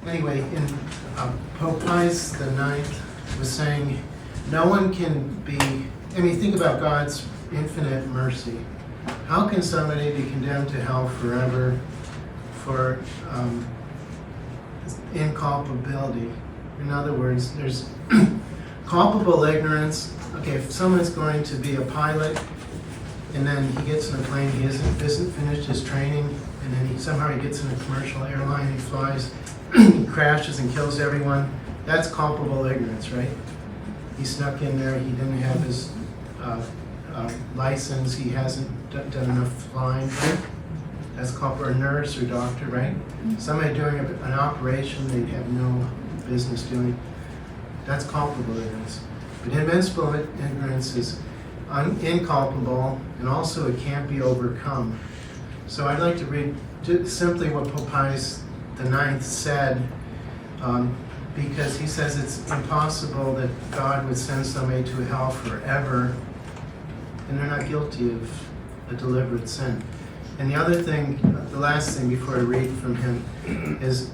Anyway, in Pope Pius IX was saying, no one can be, think about God's infinite mercy. How can somebody be condemned to hell forever for inculpability? In other words, there's culpable ignorance. Okay, if someone's going to be a pilot and then he gets in a plane, he isn't finished his training, and then somehow he gets in a commercial airline, he flies, he crashes and kills everyone, that's culpable ignorance, right? He snuck in there, he didn't have his license, he hasn't done enough flying, right? That's culpable. Or a nurse or doctor, right? Somebody doing an operation they have no business doing, that's culpable ignorance. But invincible ignorance is inculpable, and also it can't be overcome. So I'd like to read simply what Pope Pius IX said, because he says it's impossible that God would send somebody to hell forever, and they're not guilty of a deliberate sin. And the other thing, the last thing before I read from him, is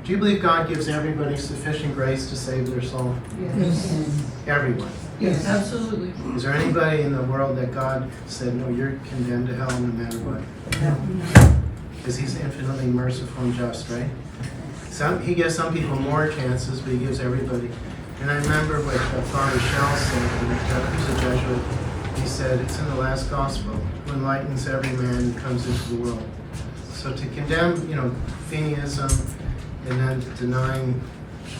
do you believe God gives everybody sufficient grace to save their soul? Yes. Everyone? Yes, absolutely. Is there anybody in the world that God said, no, you're condemned to hell no matter what? No. Because he's infinitely merciful and just, right? He gives some people more chances, but he gives everybody. And I remember what Father Shell said, he was a Jesuit. He said, it's in the last gospel, who enlightens every man who comes into the world. So to condemn, Fenianism, and then denying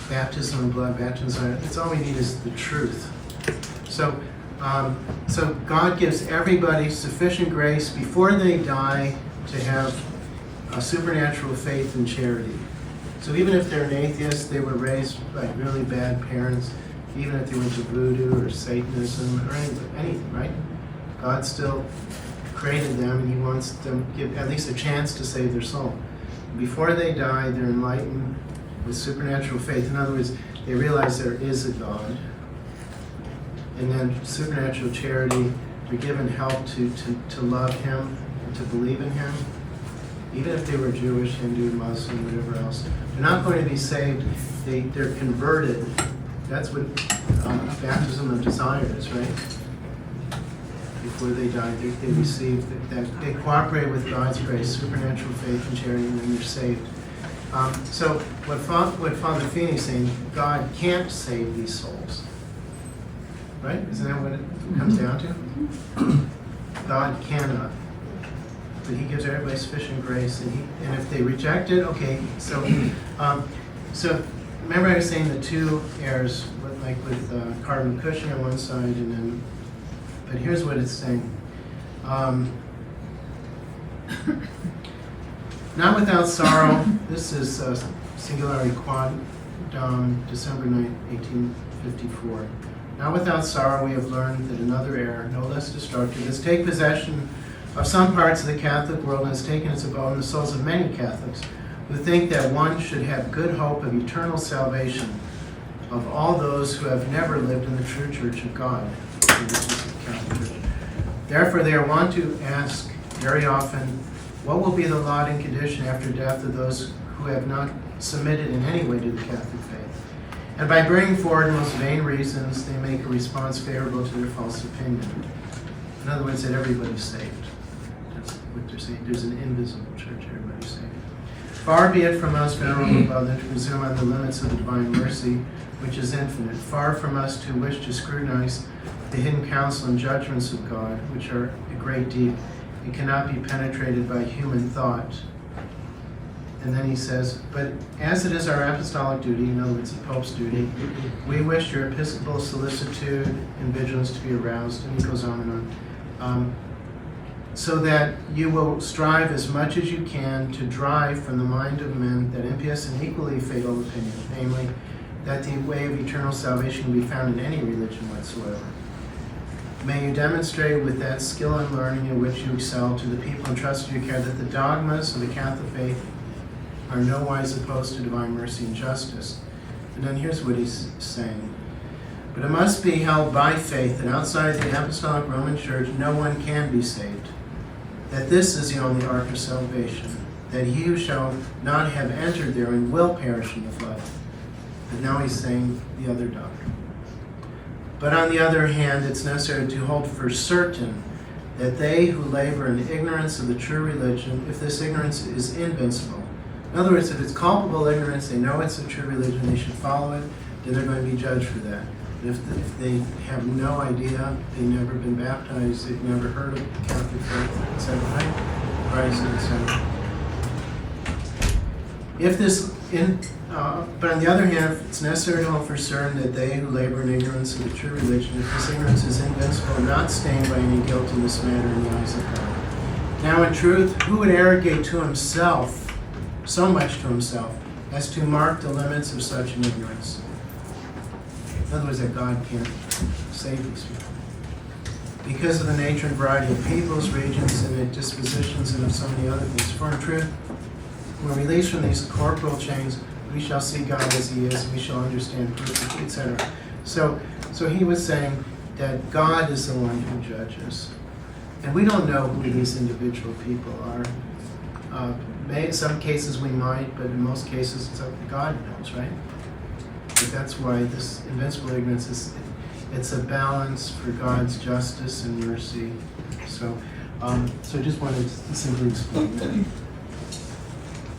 baptism and blood, baptism, it's all we need is the truth. So God gives everybody sufficient grace before they die to have a supernatural faith and charity. So even if they're an atheist, they were raised by really bad parents, even if they went to voodoo or Satanism or anything, right? God still created them, and he wants them to give at least a chance to save their soul. Before they die, they're enlightened with supernatural faith. In other words, they realize there is a God. And then supernatural charity, they're given help to love him and to believe in him. Even if they were Jewish, Hindu, Muslim, whatever else. They're not going to be saved. They're converted. That's what baptism of desire is, right? Before they die, they receive that. They cooperate with God's grace, supernatural faith and charity, and then they're saved. So what Father Feeney is saying, God can't save these souls. Right? Isn't that what it comes down to? God cannot. But he gives everybody sufficient grace, and if they reject it, okay. So remember I was saying the two errors, like with Cardinal Cushing on one side, and then. But here's what it's saying: not without sorrow. This is Singularity Quadam, December 9, 1854. Not without sorrow, we have learned that another error, no less destructive, has taken possession of some parts of the Catholic world and has taken its abode in the souls of many Catholics who think that one should have good hope of eternal salvation of all those who have never lived in the true Church of God. Therefore, they are wont to ask very often, what will be the lot and condition after death of those who have not submitted in any way to the Catholic faith? And by bringing forward most vain reasons, they make a response favorable to their false opinion. In other words, that everybody's saved. That's what they're saying. There's an invisible church, everybody's saved. Far be it from us, venerable brother, to presume on the limits of the divine mercy, which is infinite. Far from us to wish to scrutinize the hidden counsel and judgments of God, which are a great deep and cannot be penetrated by human thought. And then he says, but as it is our apostolic duty, in other words, the Pope's duty, we wish your episcopal solicitude and vigilance to be aroused. And he goes on and on. So that you will strive as much as you can to drive from the mind of men that impious and equally fatal opinion, namely, that the way of eternal salvation can be found in any religion whatsoever. May you demonstrate with that skill and learning in which you excel to the people entrusted to your care that the dogmas of the Catholic faith are no wise opposed to divine mercy and justice. And then here's what he's saying. But it must be held by faith that outside the Apostolic Roman Church no one can be saved. That this is the only ark of salvation. that he who shall not have entered therein will perish in the flood. But now he's saying the other doctrine. But on the other hand, it's necessary to hold for certain that they who labor in ignorance of the true religion, if this ignorance is invincible, in other words, if it's culpable ignorance, they know it's a true religion, they should follow it, then they're going to be judged for that. If they have no idea, they've never been baptized, they've never heard of Catholic faith, etc., right? Christ, etc. But on the other hand, it's necessary to hold for certain that they who labor in ignorance of the true religion, if this ignorance is invincible, are not stained by any guilt in this matter in the eyes of God. Now, in truth, who would arrogate to himself, so much to himself, as to mark the limits of such an ignorance? In other words, that God can't save these people. Because of the nature and variety of peoples, regions, and their dispositions, and of so many other things. For in truth, when released from these corporal chains, we shall see God as he is, we shall understand perfectly, etc. So he was saying that God is the one who judges. And we don't know who these individual people are. In some cases we might, but in most cases it's up to God knows, right? But that's why this invincible ignorance it's a balance for God's justice and mercy. So I just wanted to simply explain that.